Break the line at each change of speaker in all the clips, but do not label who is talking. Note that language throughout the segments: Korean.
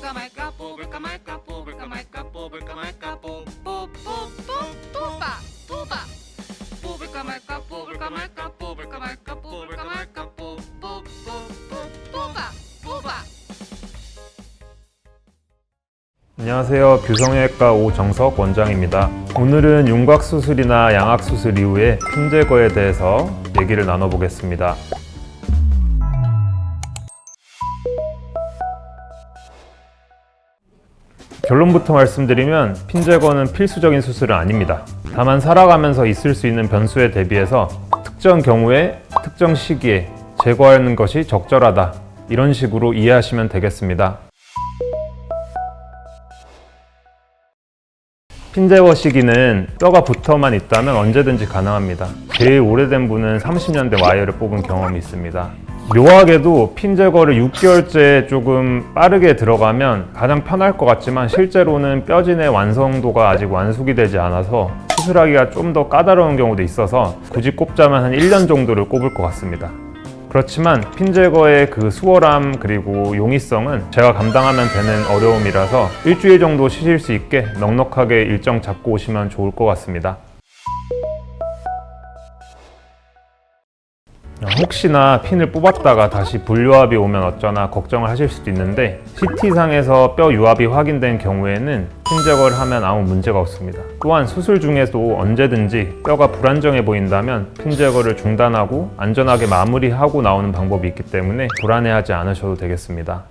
뽑을까 말까 뽑을까 말까 뽑을까 말까 뽑을까 말까 뽑아 뽑을까 말까 뽑을까 말까 뽑을까 말까 뽑을까 말까 뽑아
안녕하세요. 규성외과 오정석 원장입니다. 오늘은 윤곽수술이나 양악수술 이후에 핀 제거에 대해서 얘기를 나눠보겠습니다. 결론부터 말씀드리면 핀 제거는 필수적인 수술은 아닙니다. 다만 살아가면서 있을 수 있는 변수에 대비해서 특정 경우에 특정 시기에 제거하는 것이 적절하다, 이런 식으로 이해하시면 되겠습니다. 핀 제거 시기는 뼈가 붙어만 있다면 언제든지 가능합니다. 제일 오래된 분은 30년대 와이어를 뽑은 경험이 있습니다. 묘하게도 핀 제거를 6개월째 조금 빠르게 들어가면 가장 편할 것 같지만 실제로는 뼈진의 완성도가 아직 완숙이 되지 않아서 수술하기가 좀 더 까다로운 경우도 있어서 굳이 꼽자면 한 1년 정도를 꼽을 것 같습니다. 그렇지만 핀 제거의 그 수월함 그리고 용이성은 제가 감당하면 되는 어려움이라서 일주일 정도 쉬실 수 있게 넉넉하게 일정 잡고 오시면 좋을 것 같습니다. 혹시나 핀을 뽑았다가 다시 불유합이 오면 어쩌나 걱정을 하실 수도 있는데 CT상에서 뼈 유합이 확인된 경우에는 핀 제거를 하면 아무 문제가 없습니다. 또한 수술 중에도 언제든지 뼈가 불안정해 보인다면 핀 제거를 중단하고 안전하게 마무리하고 나오는 방법이 있기 때문에 불안해하지 않으셔도 되겠습니다.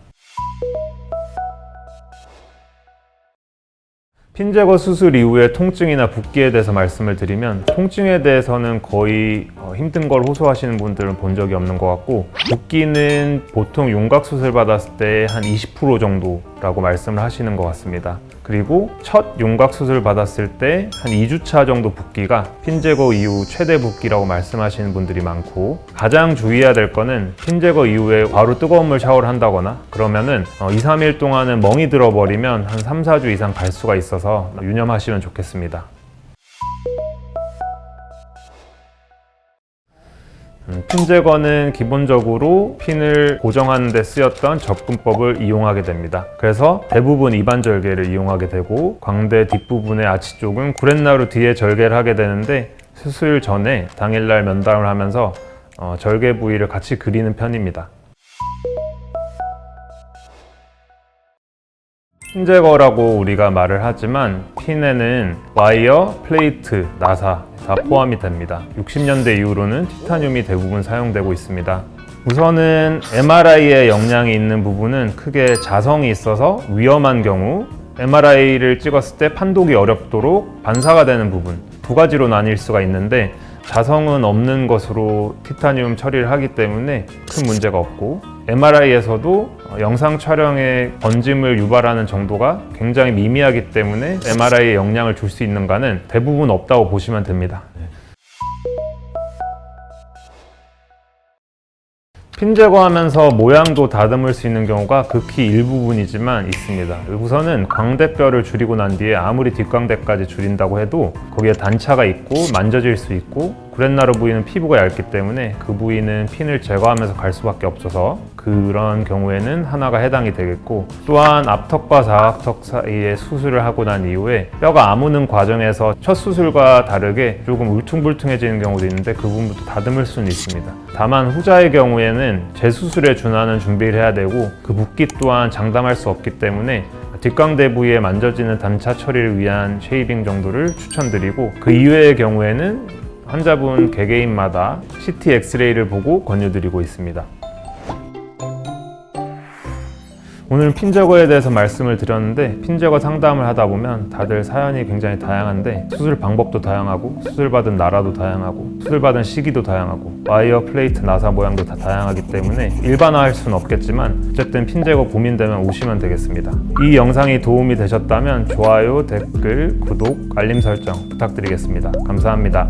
핀 제거 수술 이후에 통증이나 붓기에 대해서 말씀을 드리면 통증에 대해서는 거의 힘든 걸 호소하시는 분들은 본 적이 없는 것 같고 붓기는 보통 윤곽 수술 받았을 때 한 20% 정도라고 말씀을 하시는 것 같습니다. 그리고 첫 윤곽 수술 받았을 때 한 2주차 정도 붓기가 핀 제거 이후 최대 붓기라고 말씀하시는 분들이 많고 가장 주의해야 될 거는 핀 제거 이후에 바로 뜨거운 물 샤워를 한다거나 그러면은 2, 3일 동안은 멍이 들어버리면 한 3, 4주 이상 갈 수가 있어서 유념하시면 좋겠습니다. 핀 제거는 기본적으로 핀을 고정하는 데 쓰였던 접근법을 이용하게 됩니다. 그래서 대부분 입안 절개를 이용하게 되고 광대 뒷부분의 아치 쪽은 구렛나루 뒤에 절개를 하게 되는데 수술 전에 당일날 면담을 하면서 절개 부위를 같이 그리는 편입니다. 핀 제거라고 우리가 말을 하지만 핀에는 와이어, 플레이트, 나사 다 포함이 됩니다. 60년대 이후로는 티타늄이 대부분 사용되고 있습니다. 우선은 MRI에 영향이 있는 부분은 크게 자성이 있어서 위험한 경우, MRI를 찍었을 때 판독이 어렵도록 반사가 되는 부분, 두 가지로 나뉠 수가 있는데 자성은 없는 것으로 티타늄 처리를 하기 때문에 큰 문제가 없고 MRI에서도 영상 촬영에 번짐을 유발하는 정도가 굉장히 미미하기 때문에 MRI에 영향을 줄 수 있는가는 대부분 없다고 보시면 됩니다. 핀 제거하면서 모양도 다듬을 수 있는 경우가 극히 일부분이지만 있습니다. 우선은 광대뼈를 줄이고 난 뒤에 아무리 뒷광대까지 줄인다고 해도 거기에 단차가 있고 만져질 수 있고 구렛나루 부위는 피부가 얇기 때문에 그 부위는 핀을 제거하면서 갈 수밖에 없어서 그런 경우에는 하나가 해당이 되겠고 또한 앞턱과 사각턱 사이에 수술을 하고 난 이후에 뼈가 아무는 과정에서 첫 수술과 다르게 조금 울퉁불퉁해지는 경우도 있는데 그 부분부터 다듬을 수는 있습니다. 다만 후자의 경우에는 재수술에 준하는 준비를 해야 되고 그 붓기 또한 장담할 수 없기 때문에 뒷광대 부위에 만져지는 단차 처리를 위한 쉐이빙 정도를 추천드리고 그 이외의 경우에는 환자분 개개인마다 CT 엑스레이를 보고 권유드리고 있습니다. 오늘 핀 제거에 대해서 말씀을 드렸는데 핀 제거 상담을 하다 보면 다들 사연이 굉장히 다양한데 수술 방법도 다양하고 수술받은 나라도 다양하고 수술받은 시기도 다양하고 와이어, 플레이트, 나사 모양도 다 다양하기 때문에 일반화할 수는 없겠지만 어쨌든 핀 제거 고민되면 오시면 되겠습니다. 이 영상이 도움이 되셨다면 좋아요, 댓글, 구독, 알림 설정 부탁드리겠습니다. 감사합니다.